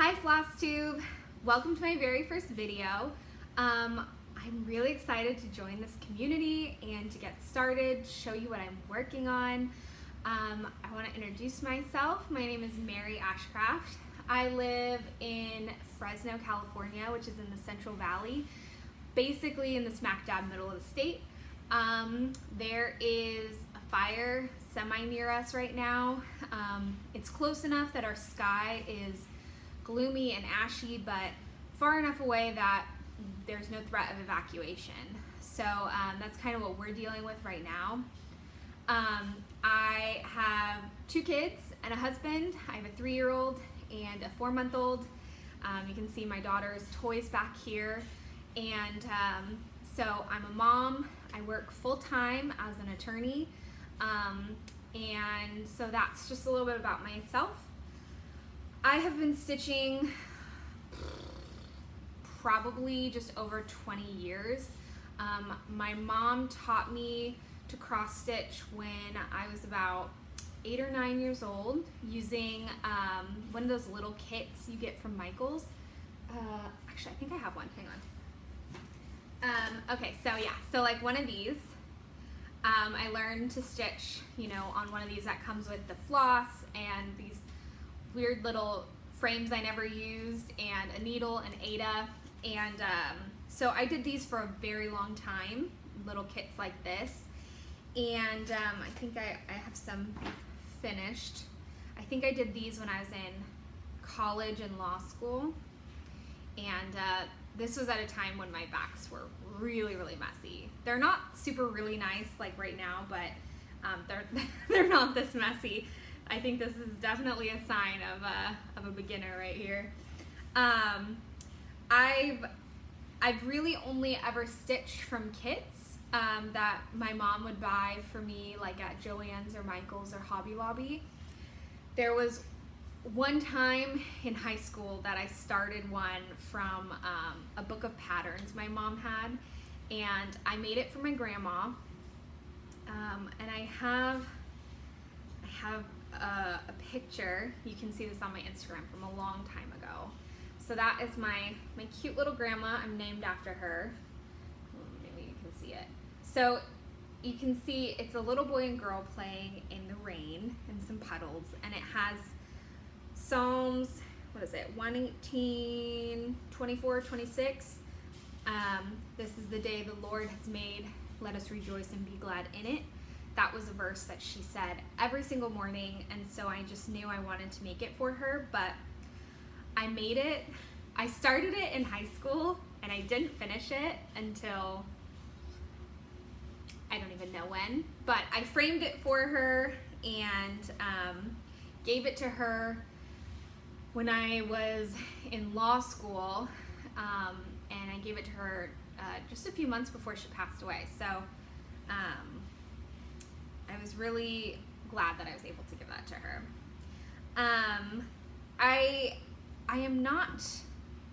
Hi Flosstube! Welcome to my very first video. I'm really excited to join this community and to get started, show you what I'm working on. I want to introduce myself. My name is Mary Ashcraft. I live in Fresno, California, which is in the Central Valley, basically in the smack dab middle of the state. There is a fire semi near us right now. It's close enough that our sky is gloomy and ashy, but far enough away that there's no threat of evacuation. So that's kind of what we're dealing with right now. I have 2 kids and a husband. I have a 3-year-old and a 4-month-old. You can see my daughter's toys back here. And so I'm a mom. I work full-time as an attorney. And so that's just a little bit about myself. I have been stitching probably just over 20 years. My mom taught me to cross stitch when I was about 8 or 9 years old using one of those little kits you get from Michael's. Actually, I think I have one. Hang on. Okay, so yeah, so like one of these. I learned to stitch, on one of these that comes with the floss and these weird little frames I never used and a needle and Ada. And so I did these for a very long time, little kits like this. And I think I have some finished. I think I did these when I was in college and law school. And this was at a time when my backs were really, really messy. They're not super really nice like right now, but they're not this messy. I think this is definitely a sign of a beginner right here. I've really only ever stitched from kits that my mom would buy for me, like at Joann's or Michael's or Hobby Lobby. There was one time in high school that I started one from a book of patterns my mom had, and I made it for my grandma. And I have a picture. You can see this on my Instagram from a long time ago. So that is my cute little grandma. I'm named after her. Maybe you can see it. So you can see it's a little boy and girl playing in the rain and some puddles, and it has Psalms, 118, 24, 26. This is the day the Lord has made. Let us rejoice and be glad in it. That was a verse that she said every single morning, and so I just knew I wanted to make it for her, but I made it. I started it in high school, and I didn't finish it until I don't even know when, but I framed it for her and gave it to her when I was in law school, and I gave it to her just a few months before she passed away. So I was really glad that I was able to give that to her. I am not,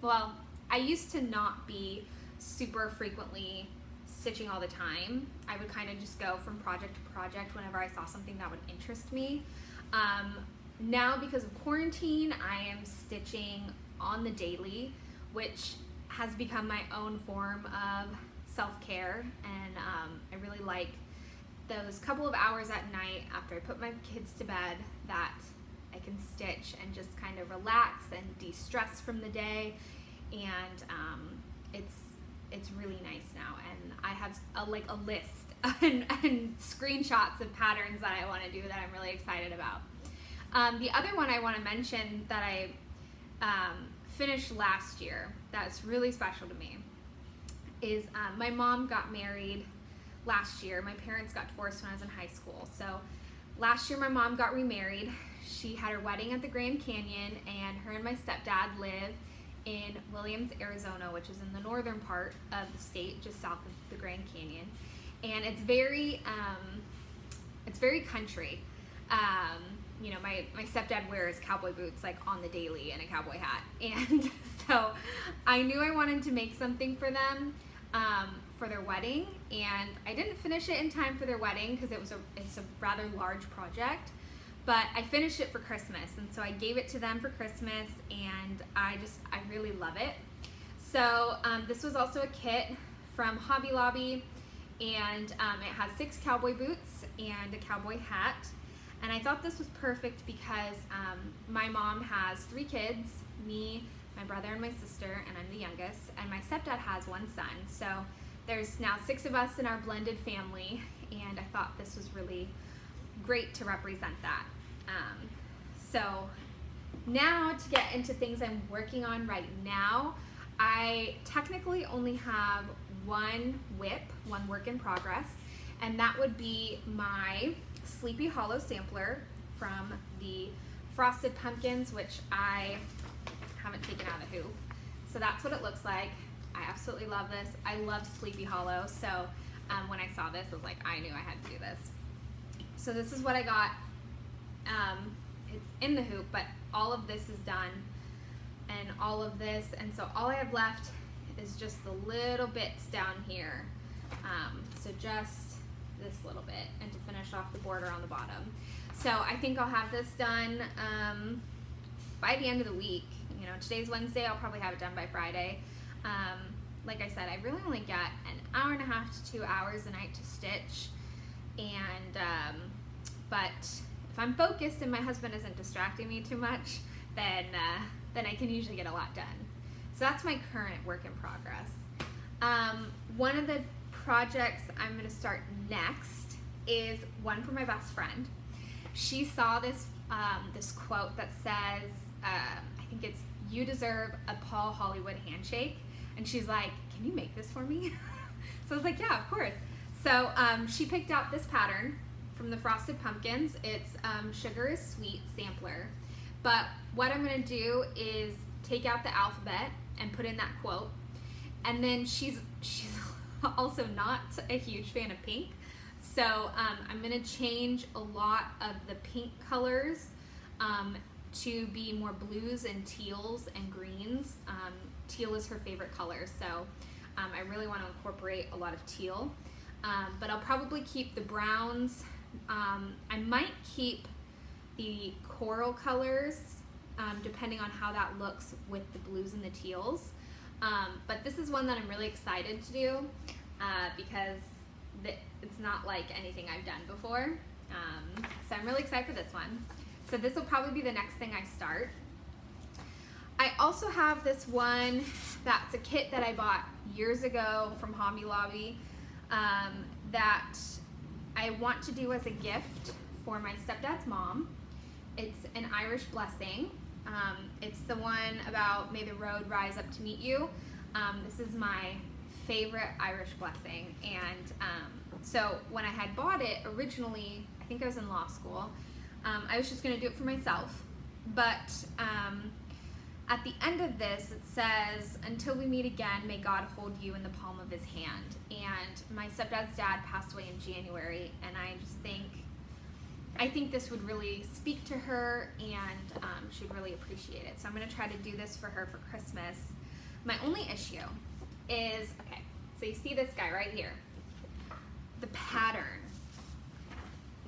well, I used to not be super frequently stitching all the time. I would kind of just go from project to project whenever I saw something that would interest me. Now, because of quarantine, I am stitching on the daily, which has become my own form of self-care, and I really like those couple of hours at night after I put my kids to bed that I can stitch and just kind of relax and de-stress from the day, and it's really nice now, and I have a list and screenshots of patterns that I want to do that I'm really excited about. The other one I want to mention that I finished last year that's really special to me is my mom got married last year. My parents got divorced when I was in high school. So last year my mom got remarried. She had her wedding at the Grand Canyon, and her and my stepdad live in Williams, Arizona, which is in the northern part of the state, just south of the Grand Canyon. And it's very country. My stepdad wears cowboy boots like on the daily and a cowboy hat. And so I knew I wanted to make something for them for their wedding, and I didn't finish it in time for their wedding because it's a rather large project. but I finished it for Christmas, and so I gave it to them for Christmas, and I really love it. So this was also a kit from Hobby Lobby, and it has 6 cowboy boots and a cowboy hat. And I thought this was perfect because my mom has 3 kids, me, my brother, and my sister, and I'm the youngest, and my stepdad has 1 son. So there's now 6 of us in our blended family, and I thought this was really great to represent that. So now to get into things I'm working on right now, I technically only have 1 WIP, 1 work in progress, and that would be my Sleepy Hollow sampler from the Frosted Pumpkins, which I haven't taken out of the hoop. So that's what it looks like. I absolutely love this. I love Sleepy Hollow, so when I saw this, I was like, I knew I had to do this. So this is what I got. It's in the hoop, but all of this is done, and all of this, and so all I have left is just the little bits down here. So just this little bit, and to finish off the border on the bottom. So I think I'll have this done by the end of the week. You know, today's Wednesday, I'll probably have it done by Friday. Like I said, I really only get an hour and a half to 2 hours a night to stitch, and but if I'm focused and my husband isn't distracting me too much, then I can usually get a lot done. So that's my current work in progress. One of the projects I'm going to start next is one for my best friend. She saw this this quote that says, I think it's, "You deserve a Paul Hollywood handshake," and she's like, "Can you make this for me?" So I was like, yeah, of course. So she picked out this pattern from the Frosted Pumpkins. It's Sugar is Sweet sampler. But what I'm going to do is take out the alphabet and put in that quote. And then she's also not a huge fan of pink. So I'm going to change a lot of the pink colors to be more blues and teals and greens. Teal is her favorite color, so I really want to incorporate a lot of teal. But I'll probably keep the browns. I might keep the coral colors, depending on how that looks with the blues and the teals. But this is one that I'm really excited to do because it's not like anything I've done before. So I'm really excited for this one. So this will probably be the next thing I start. I also have this one that's a kit that I bought years ago from Hobby Lobby that I want to do as a gift for my stepdad's mom. It's an Irish blessing. It's the one about "May the road rise up to meet you." This is my favorite Irish blessing, and so when I had bought it originally, I think I was in law school, I was just going to do it for myself, but at the end of this it says, "Until we meet again, may God hold you in the palm of his hand." And my stepdad's dad passed away in January, and I think this would really speak to her, and she'd really appreciate it. So I'm going to try to do this for her for Christmas. My only issue is, okay, so you see this guy right here, the pattern.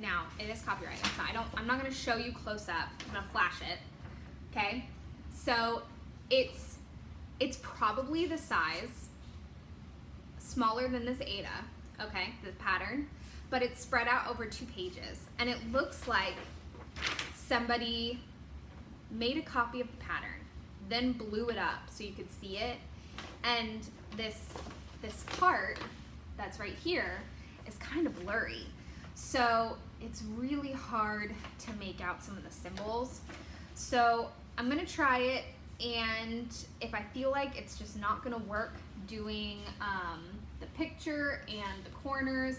Now, it is copyrighted, so I'm not going to show you close up. I'm going to flash it, okay? So it's probably the size, smaller than this Ada, okay, the pattern, but it's spread out over 2 pages, and it looks like somebody made a copy of the pattern, then blew it up so you could see it, and this part that's right here is kind of blurry, so it's really hard to make out some of the symbols. So I'm gonna try it, and if I feel like it's just not gonna work doing the picture and the corners,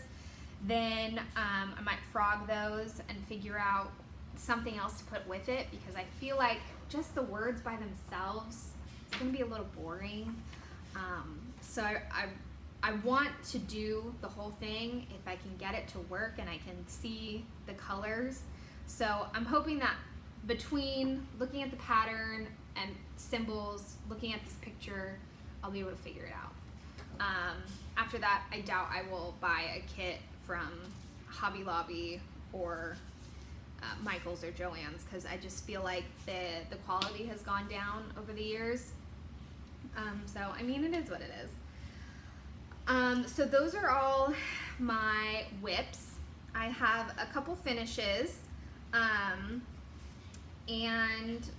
then I might frog those and figure out something else to put with it, because I feel like just the words by themselves, it's gonna be a little boring. So I want to do the whole thing if I can get it to work and I can see the colors. So I'm hoping that between looking at the pattern and symbols, looking at this picture, I'll be able to figure it out. After that, I doubt I will buy a kit from Hobby Lobby or Michael's or Joann's, because I just feel like the quality has gone down over the years. So I mean, it is what it is. So those are all my whips. I have a couple finishes, and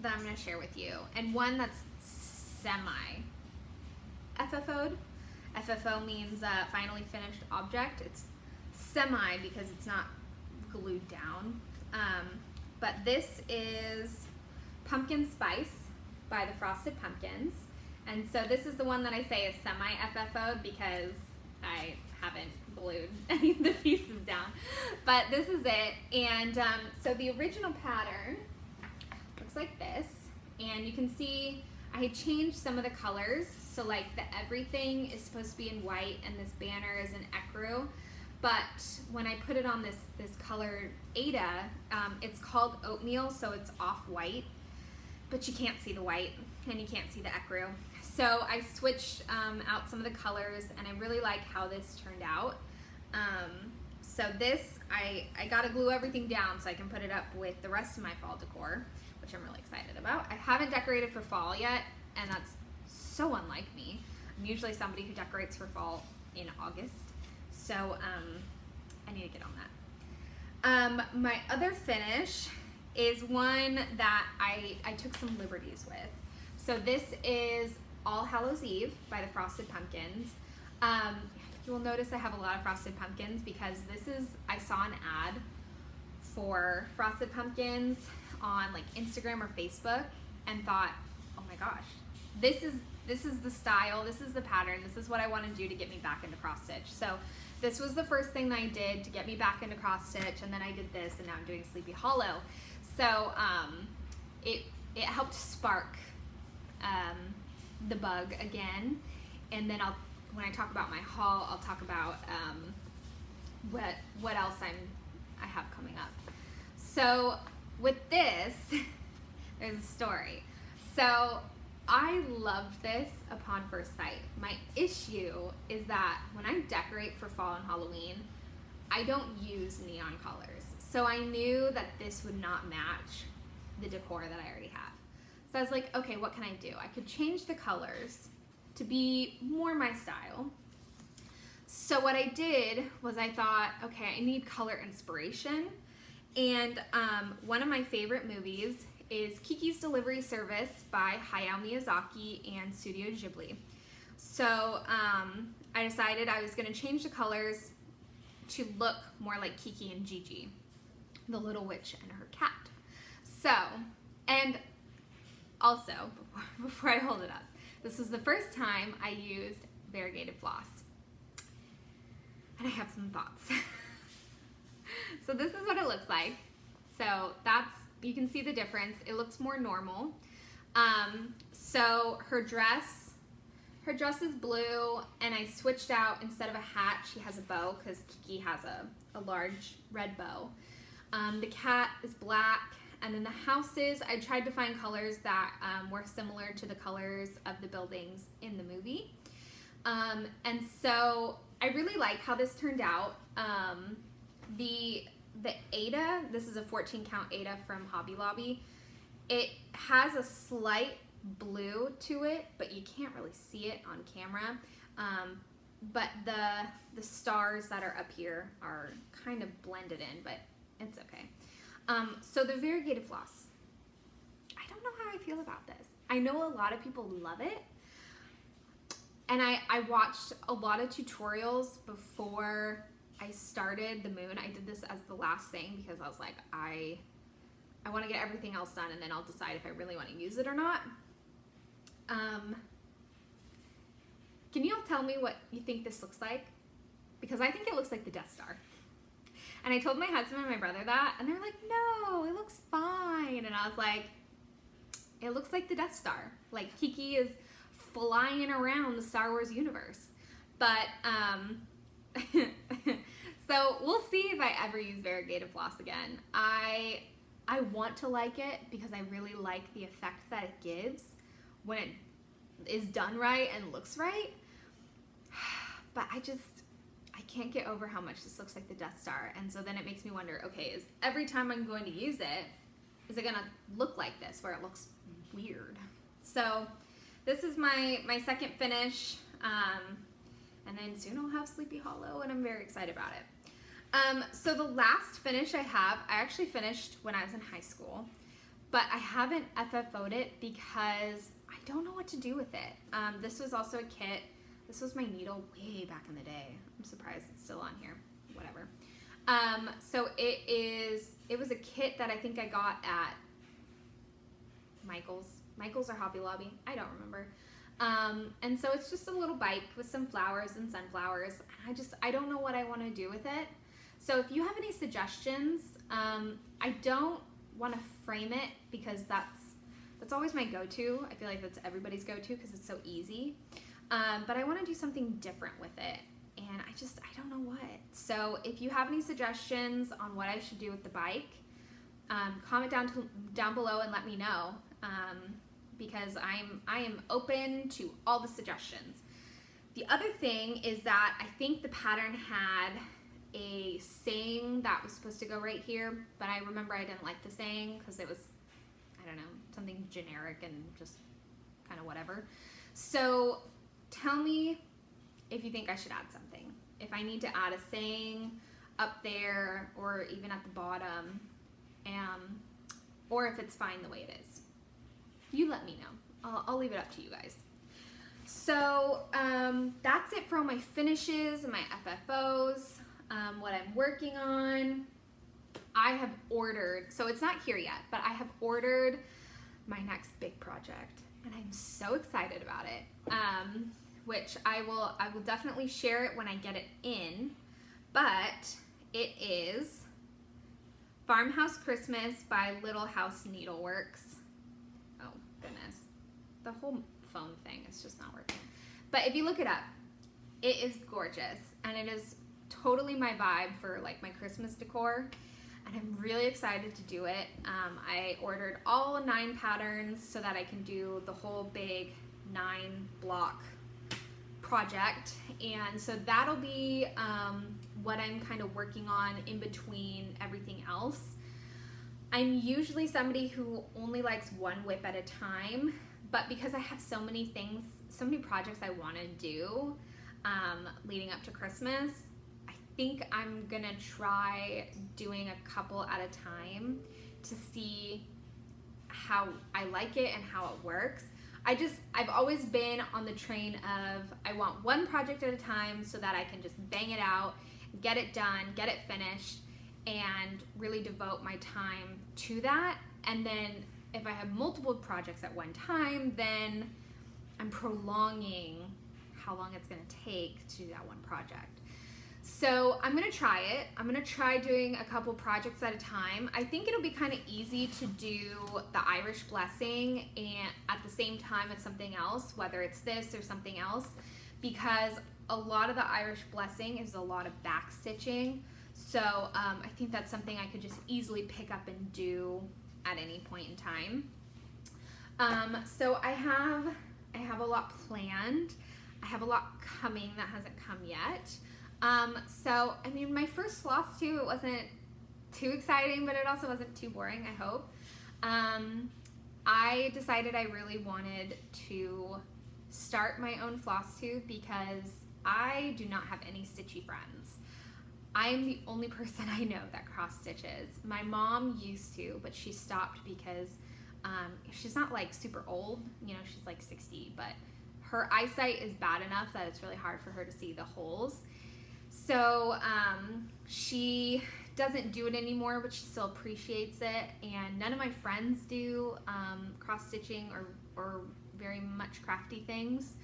that I'm going to share with you, and one that's semi FFO'd. FFO means finally finished object. It's semi because it's not glued down. But this is Pumpkin Spice by the Frosted Pumpkins. And so this is the one that I say is semi FFO'd because I haven't glued any of the pieces down. But this is it. And so the original pattern looks like this. And you can see I had changed some of the colors. So like the everything is supposed to be in white and this banner is in ecru. But when I put it on this color Ada, it's called oatmeal, so it's off-white, but you can't see the white and you can't see the ecru. So I switched out some of the colors, and I really like how this turned out. So this, I gotta glue everything down so I can put it up with the rest of my fall decor, which I'm really excited about. I haven't decorated for fall yet, and that's so unlike me. I'm usually somebody who decorates for fall in August. So I need to get on that. My other finish is one that I took some liberties with. So this is All Hallows Eve by the Frosted Pumpkins. You will notice I have a lot of Frosted Pumpkins because I saw an ad for Frosted Pumpkins on like Instagram or Facebook and thought, oh my gosh, this is the style, this is the pattern, this is what I want to do to get me back into cross stitch. So this was the first thing that I did to get me back into cross stitch, and then I did this, and now I'm doing Sleepy Hollow. So it helped spark the bug again, and then when I talk about my haul, I'll talk about what else I have coming up. So with this, there's a story. So I loved this upon first sight. My issue is that when I decorate for fall and Halloween, I don't use neon colors. So I knew that this would not match the decor that I already have. So I was like, okay, what can I do? I could change the colors to be more my style. So what I did was I thought, okay, I need color inspiration. And one of my favorite movies is Kiki's Delivery Service by Hayao Miyazaki and Studio Ghibli. So I decided I was going to change the colors to look more like Kiki and Gigi, the little witch and her cat. So, and also, before I hold it up, this was the first time I used variegated floss. And I have some thoughts. So this is what it looks like. So you can see the difference. It looks more normal. So her dress is blue, and I switched out, instead of a hat, she has a bow because Kiki has a large red bow. The cat is black, and then the houses, I tried to find colors that were similar to the colors of the buildings in the movie. And so I really like how this turned out. The Ada, this is a 14 count Ada from Hobby Lobby. It has a slight blue to it, but you can't really see it on camera. But the stars that are up here are kind of blended in, but it's okay. So the variegated floss, I don't know how I feel about this. I know a lot of people love it, and I watched a lot of tutorials before I started the moon. I did this as the last thing because I was like, I want to get everything else done, and then I'll decide if I really want to use it or not. Can you all tell me what you think this looks like? Because I think it looks like the Death Star. And I told my husband and my brother that, and they're like, no, it looks fine. And I was like, it looks like the Death Star. Like Kiki is flying around the Star Wars universe. But, so we'll see if I ever use variegated floss again. I want to like it because I really like the effect that it gives when it is done right and looks right. But I can't get over how much this looks like the Death Star. And so then it makes me wonder, okay, is every time I'm going to use it, is it gonna look like this where it looks weird? So this is my second finish. And then soon I'll have Sleepy Hollow, and I'm very excited about it. So the last finish I actually finished when I was in high school, but I haven't FFO'd it because I don't know what to do with it. This was also a kit. This was my needle way back in the day. I'm surprised it's still on here. Whatever. So it was a kit that I think I got at Michael's or Hobby Lobby. I don't remember. And so it's just a little bike with some flowers and sunflowers. And I don't know what I want to do with it. So if you have any suggestions, I don't want to frame it because that's always my go-to. I feel like that's everybody's go-to because it's so easy. But I want to do something different with it. And I don't know what. So if you have any suggestions on what I should do with the bike, comment down below and let me know. Because I am open to all the suggestions. The other thing is that I think the pattern had a saying that was supposed to go right here, but I remember I didn't like the saying because it was, I don't know, something generic and just kind of whatever. So tell me if you think I should add something. If I need to add a saying up there or even at the bottom, or if it's fine the way it is. You let me know. I'll leave it up to you guys. So that's it for all my finishes and my FFOs, what I'm working on. I have ordered, so it's not here yet, but I have ordered my next big project, and I'm so excited about it, which I will definitely share it when I get it in, but it is Farmhouse Christmas by Little House Needleworks. Oh, goodness. The whole phone thing is just not working. But if you look it up, it is gorgeous. And it is totally my vibe for like my Christmas decor. And I'm really excited to do it. I ordered all 9 patterns so that I can do the whole big 9-block project. And so that'll be what I'm kind of working on in between everything else. I'm usually somebody who only likes one whip at a time, but because I have so many things, so many projects I want to do leading up to Christmas, I think I'm gonna try doing a couple at a time to see how I like it and how it works. I've always been on the train of I want one project at a time so that I can just bang it out, get it done, get it finished, and really devote my time to that. And then if I have multiple projects at one time, then I'm prolonging how long it's going to take to do that one project. So I'm going to try it. I'm going to try doing a couple projects at a time. I think it'll be kind of easy to do the Irish Blessing and at the same time as something else, whether it's this or something else, because a lot of the Irish Blessing is a lot of back stitching. So I think that's something I could just easily pick up and do at any point in time. So I have a lot planned. I have a lot coming that hasn't come yet. So I mean, my first Flosstube, it wasn't too exciting, but it also wasn't too boring, I hope. I decided I really wanted to start my own Flosstube because I do not have any stitchy friends. I am the only person I know that cross stitches. My mom used to, but she stopped because she's not like super old, you know, she's like 60, but her eyesight is bad enough that it's really hard for her to see the holes. So she doesn't do it anymore, but she still appreciates it, and none of my friends do cross stitching or very much crafty things.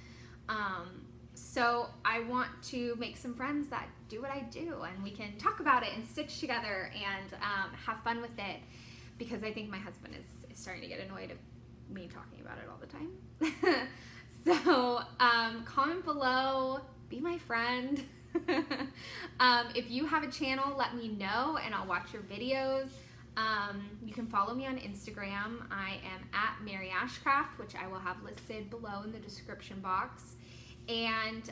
So I want to make some friends that do what I do, and we can talk about it and stitch together and have fun with it, because I think my husband is starting to get annoyed of me talking about it all the time. So comment below, be my friend. If you have a channel, let me know and I'll watch your videos. You can follow me on Instagram. I am at Mary Ashcraft, which I will have listed below in the description box. And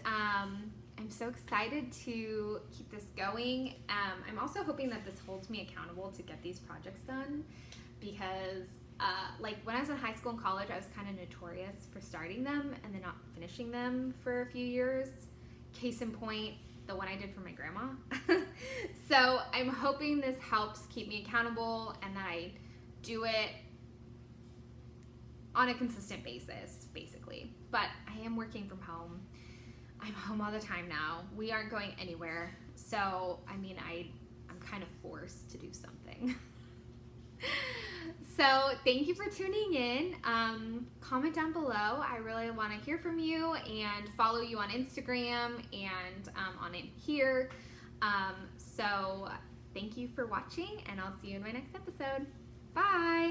I'm so excited to keep this going. I'm also hoping that this holds me accountable to get these projects done, because like when I was in high school and college, I was kind of notorious for starting them and then not finishing them for a few years. Case in point, the one I did for my grandma. So I'm hoping this helps keep me accountable and that I do it on a consistent basis, basically. But I am working from home. I'm home all the time now. We aren't going anywhere. So, I mean, I'm kind of forced to do something. So, thank you for tuning in. Comment down below. I really want to hear from you, and follow you on Instagram and on it here. So, thank you for watching, and I'll see you in my next episode. Bye!